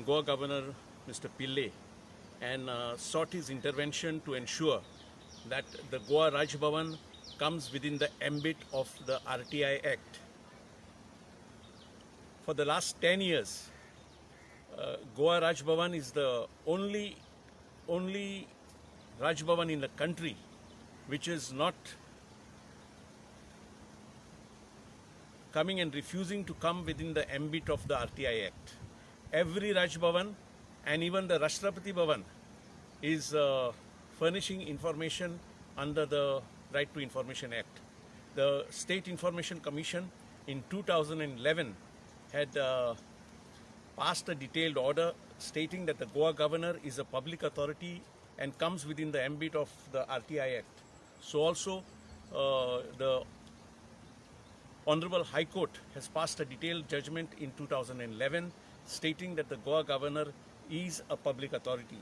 Goa Governor Mr. Pillai and sought his intervention to ensure that the Goa Raj Bhavan comes within the ambit of the RTI Act. For the last 10 years, Goa Raj Bhavan is the only Raj Bhavan in the country which is not coming and refusing to come within the ambit of the RTI Act. Every Raj Bhavan and even the Rashtrapati Bhavan is furnishing information under the Right to Information Act. The State Information Commission in 2011 had passed a detailed order stating that the Goa Governor is a public authority and comes within the ambit of the RTI Act. So also the Honorable High Court has passed a detailed judgment in 2011 stating that the Goa Governor is a public authority.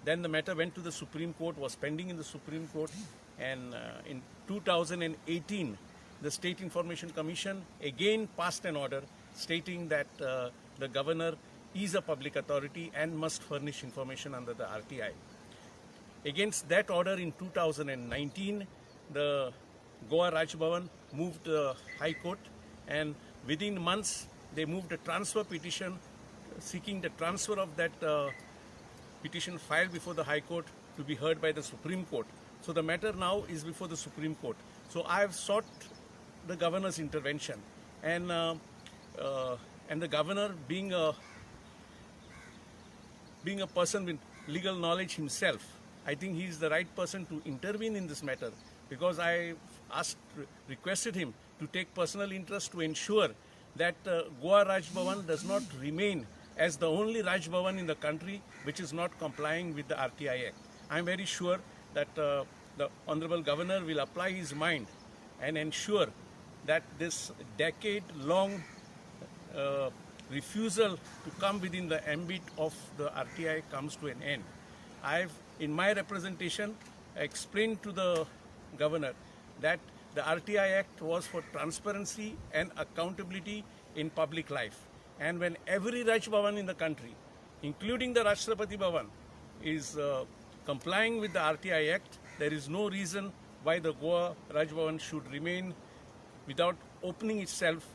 Then the matter went to the Supreme Court, was pending in the Supreme Court, and in 2018 the State Information Commission again passed an order stating that the Governor is a public authority and must furnish information under the RTI. Against that order in 2019, the Goa Raj Bhavan moved the High Court, and within months they moved a transfer petition seeking the transfer of that petition filed before the High Court to be heard by the Supreme Court. So the matter now is before the Supreme Court. So I have sought the Governor's intervention, and the Governor being a person with legal knowledge himself, I think he is the right person to intervene in this matter, because I requested him to take personal interest to ensure that Goa Raj Bhavan does not remain as the only Raj Bhavan in the country which is not complying with the RTI Act. I am very sure that the Honorable Governor will apply his mind and ensure that this decade-long refusal to come within the ambit of the RTI comes to an end. I've, in my representation, explained to the Governor that the RTI Act was for transparency and accountability in public life. And when every Raj Bhavan in the country, including the Rashtrapati Bhavan, is complying with the RTI Act, there is no reason why the Goa Raj Bhavan should remain without opening itself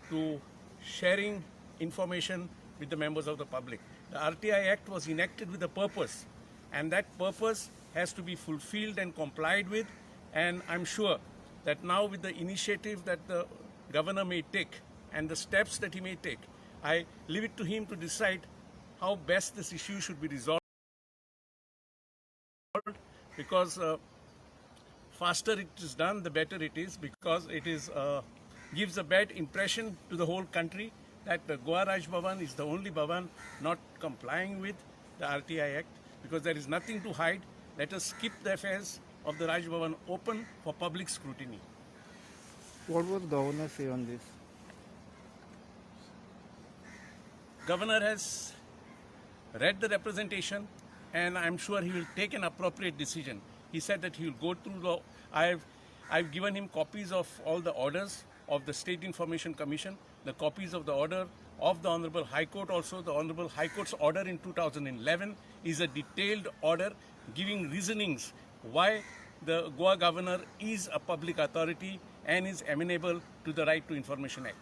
to sharing information with the members of the public. The RTI Act was enacted with a purpose, and that purpose has to be fulfilled and complied with. And I'm sure that now, with the initiative that the Governor may take and the steps that he may take, I leave it to him to decide how best this issue should be resolved, because faster it is done, the better it is, because it is gives a bad impression to the whole country that the Goa Raj Bhavan is the only Bhavan not complying with the RTI Act, because there is nothing to hide. Let us keep the affairs of the Raj Bhavan open for public scrutiny. What would Governor say on this? Governor has read the representation, and I'm sure he will take an appropriate decision. He said that he will go through the... I've given him copies of all the orders of the State Information Commission, the copies of the order of the Honorable High Court also. The Honorable High Court's order in 2011 is a detailed order giving reasonings why the Goa Governor is a public authority and is amenable to the Right to Information Act.